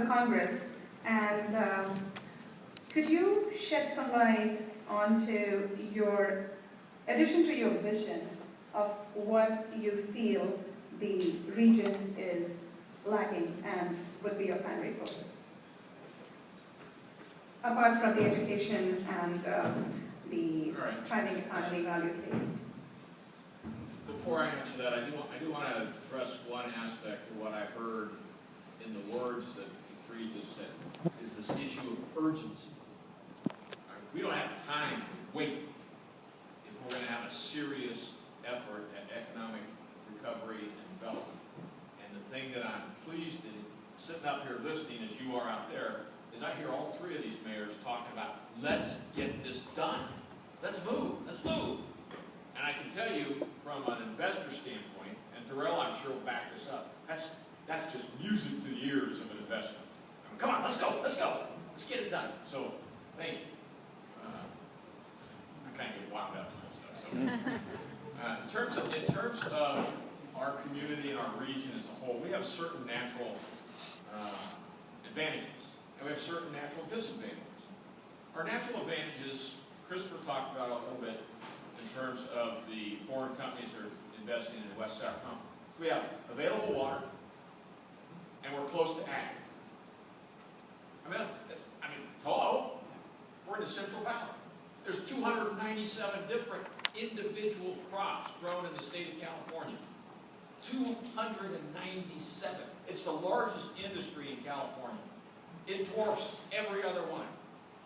the Congress, and could you shed some light onto your, addition to your vision of what you feel the region is lacking and would be your primary focus? Apart from the education and the thriving economy value statements. Before I answer that, I do want to address one aspect of what I heard in the words that Free just said, is this issue of urgency. We don't have time to wait if we're going to have a serious effort at economic recovery and development. And the thing that I'm pleased in sitting up here listening as you are out there is I hear all three of these mayors talking about, let's get this done. Let's move, let's move. And I can tell you from an investor standpoint, and Darrell I'm sure will back this up, that's just music to the ears of an investor. I mean, come on, let's go, let's get it done. So, thank you. I kind of get wound up and stuff. So, in terms of our community and our region as a whole, we have certain natural advantages, and we have certain natural disadvantages. Our natural advantages, Christopher talked about a little bit in terms of the foreign companies that are investing in West Sacramento. So we have available water, and we're close to ag. I mean, hello? We're in the Central Valley. There's 297 different individual crops grown in the state of California. 297. It's the largest industry in California. It dwarfs every other one.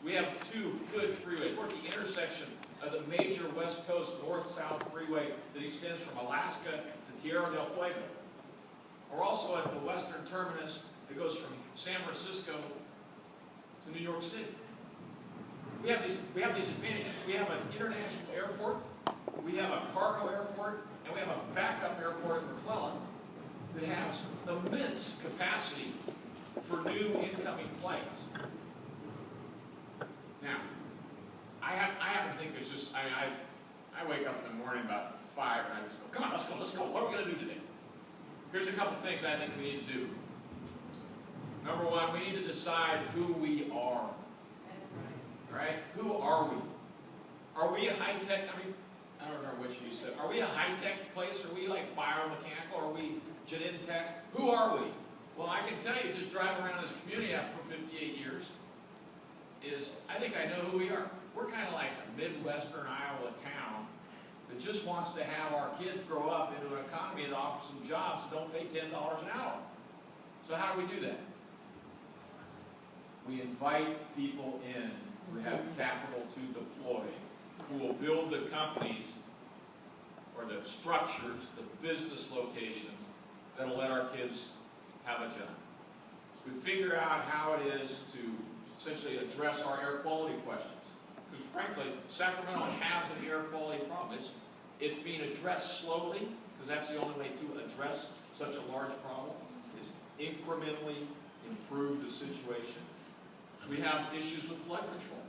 We have two good freeways. We're at the intersection of the major West Coast north-south freeway that extends from Alaska to Tierra del Fuego. We're also at the western terminus that goes from San Francisco to New York City. We have these advantages. We have an international airport, we have a cargo airport, and we have a backup airport at McClellan that has immense capacity for new incoming flights. Now, I happen to think it's just, I wake up in the morning about 5 and I just go, come on, let's go. What are we going to do today? Here's a couple things I think we need to do. Number one, we need to decide who we are. Right? Who are we? Are we a high-tech, I don't remember which of you said, are we a high-tech place? Are we like biomechanical? Are we Genentech? Who are we? Well, I can tell you, just driving around this community for 58 years, I think I know who we are. We're kind of like a Midwestern Iowa town that just wants to have our kids grow up into an economy that offers them jobs that don't pay $10 an hour. So how do we do that? We invite people in who have capital to deploy, who will build the companies or the structures, the business locations that will let our kids have a job. We figure out how it is to essentially address our air quality questions. Because frankly, Sacramento has an air quality problem. It's being addressed slowly, because that's the only way to address such a large problem, is incrementally improve the situation. We have issues with flood control.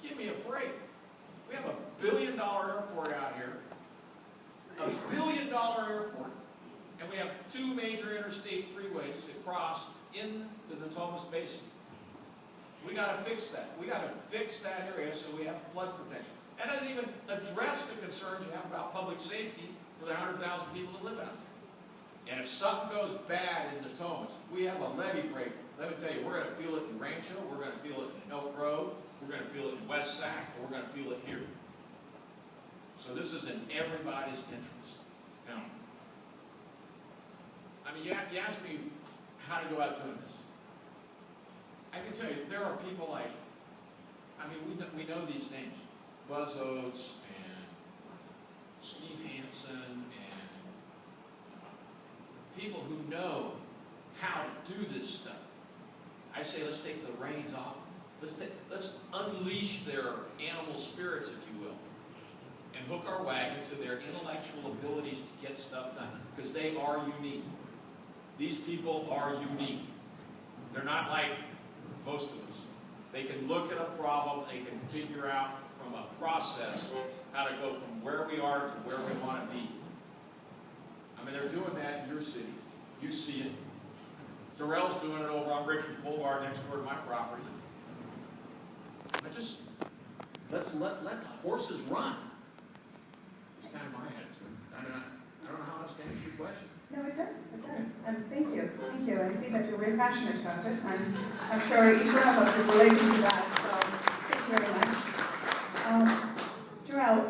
Give me a break. We have $1 billion airport out here, $1 billion airport, and we have 2 major interstate freeways that cross in the Natomas Basin. We got to fix that. We got to fix that area so we have flood protection. That doesn't even address the concerns you have about public safety for the 100,000 people that live out there. And if something goes bad in Natomas, if we have a levee break, let me tell you, we're going to feel it in Rancho, we're going to feel it in Elk Grove, we're going to feel it in West Sac, and we're going to feel it here. So this is in everybody's interest. Now, you ask me how to go out doing this. I can tell you, there are people like, we know these names. Buzz Oates and Steve Hansen and people who know how to do this stuff. I say let's take the reins off. Let's unleash their animal spirits, if you will, and hook our wagon to their intellectual abilities to get stuff done, because they are unique. These people are unique. They're not like most of us. They can look at a problem, they can figure out from a process how to go from where we are to where we want to be. They're doing that in your cities. You see it. Darrell's doing it over on Richards Boulevard next door to my property. Let's let the horses run. It's kind of my attitude. I don't know how else to answer your question. No, it does. And thank you. I see that you're very passionate about it, and I'm sure each one of us is related to that, so thank you very much.